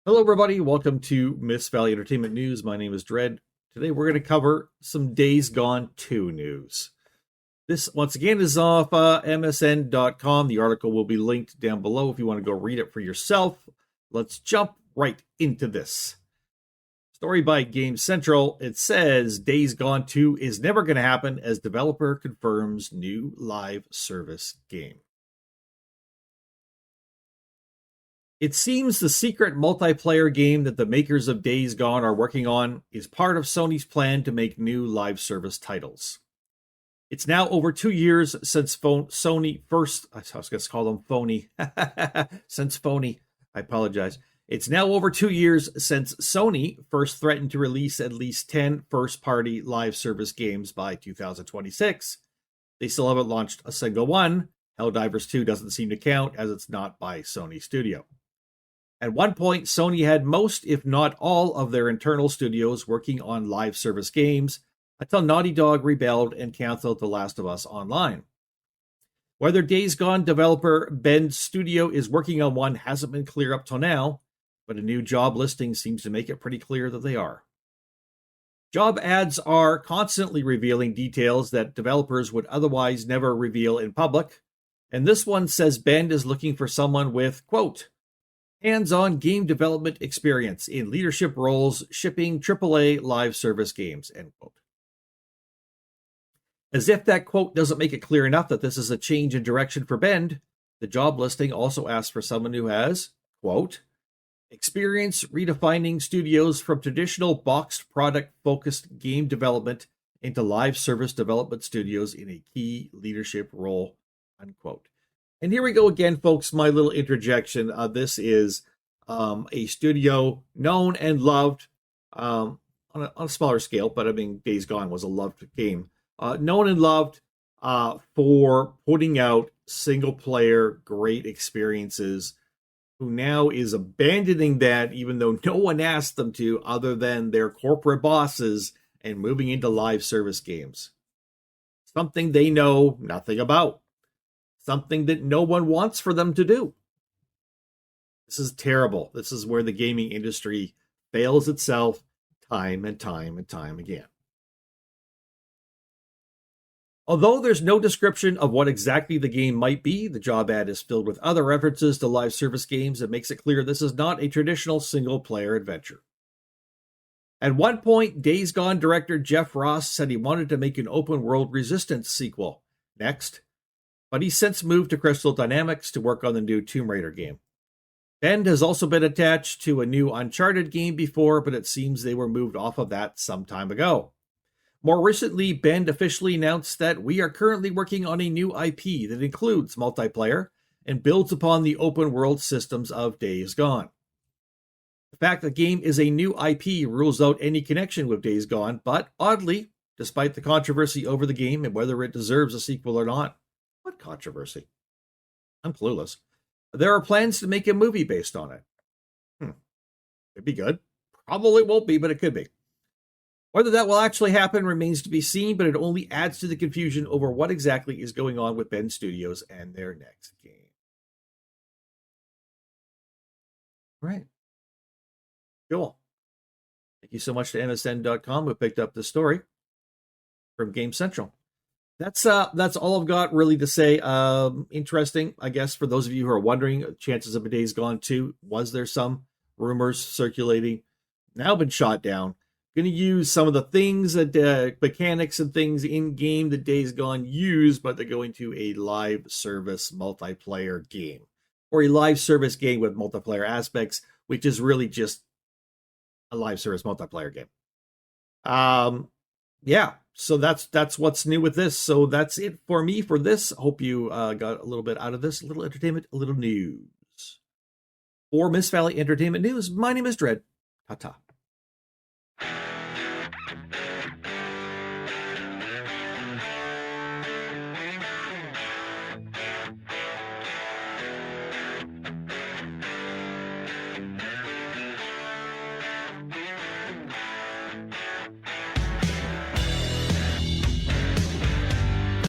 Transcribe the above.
Hello, everybody. Welcome to Miss Valley Entertainment News. My name is Dread. Today, we're going to cover some Days Gone 2 news. This, once again, is off MSN.com. The article will be linked down below if you want to go read it for yourself. Let's jump right into this. Story by Game Central. It says Days Gone 2 is never going to happen as developer confirms new live service game. It seems the secret multiplayer game that the makers of Days Gone are working on is part of Sony's plan to make new live service titles. It's now over 2 years since Sony first... I was going to call them phony. Since phony. I apologize. It's now over 2 years since Sony first threatened to release at least 10 first-party live service games by 2026. They still haven't launched a single one. Helldivers 2 doesn't seem to count as it's not by Sony Studio. At one point, Sony had most, if not all, of their internal studios working on live service games until Naughty Dog rebelled and canceled The Last of Us Online. Whether Days Gone developer Bend Studio is working on one hasn't been clear up till now, but a new job listing seems to make it pretty clear that they are. Job ads are constantly revealing details that developers would otherwise never reveal in public, and this one says Bend is looking for someone with, quote, hands-on game development experience in leadership roles shipping AAA live service games, end quote. As if that quote doesn't make it clear enough that this is a change in direction for Bend, the job listing also asks for someone who has, quote, experience redefining studios from traditional boxed product-focused game development into live service development studios in a key leadership role, unquote. And here we go again, folks, my little interjection. This is a studio known and loved on a smaller scale, but I mean, Days Gone was a loved game. Known and loved for putting out single-player great experiences, who now is abandoning that even though no one asked them to other than their corporate bosses and moving into live service games. Something they know nothing about. Something that no one wants for them to do. This is terrible. This is where the gaming industry fails itself time and time and time again. Although there's no description of what exactly the game might be, the job ad is filled with other references to live service games that makes it clear this is not a traditional single-player adventure. At one point, Days Gone director Jeff Ross said he wanted to make an open-world Resistance sequel. Next, but he's since moved to Crystal Dynamics to work on the new Tomb Raider game. Bend has also been attached to a new Uncharted game before, but it seems they were moved off of that some time ago. More recently, Bend officially announced that we are currently working on a new IP that includes multiplayer and builds upon the open world systems of Days Gone. The fact the game is a new IP rules out any connection with Days Gone, but oddly, despite the controversy over the game and whether it deserves a sequel or not, what controversy? I'm clueless. There are plans to make a movie based on it. Could be good. Probably won't be, but it could be. Whether that will actually happen remains to be seen, but it only adds to the confusion over what exactly is going on with Bend Studios and their next game. Right. Cool. Thank you so much to MSN.com who picked up this story from Game Central. That's all I've got really to say. Interesting, I guess, for those of you who are wondering, chances of a Days Gone 2, was there some rumors circulating? Now been shot down. Going to use some of the things that mechanics and things in game that Days Gone use, but they're going to a live service multiplayer game or a live service game with multiplayer aspects, which is really just a live service multiplayer game. Yeah, so that's what's new with this. So that's it for me for this. Hope you got a little bit out of this, a little entertainment, a little news. For Miss Valley Entertainment News, my name is Dread. Ta-ta.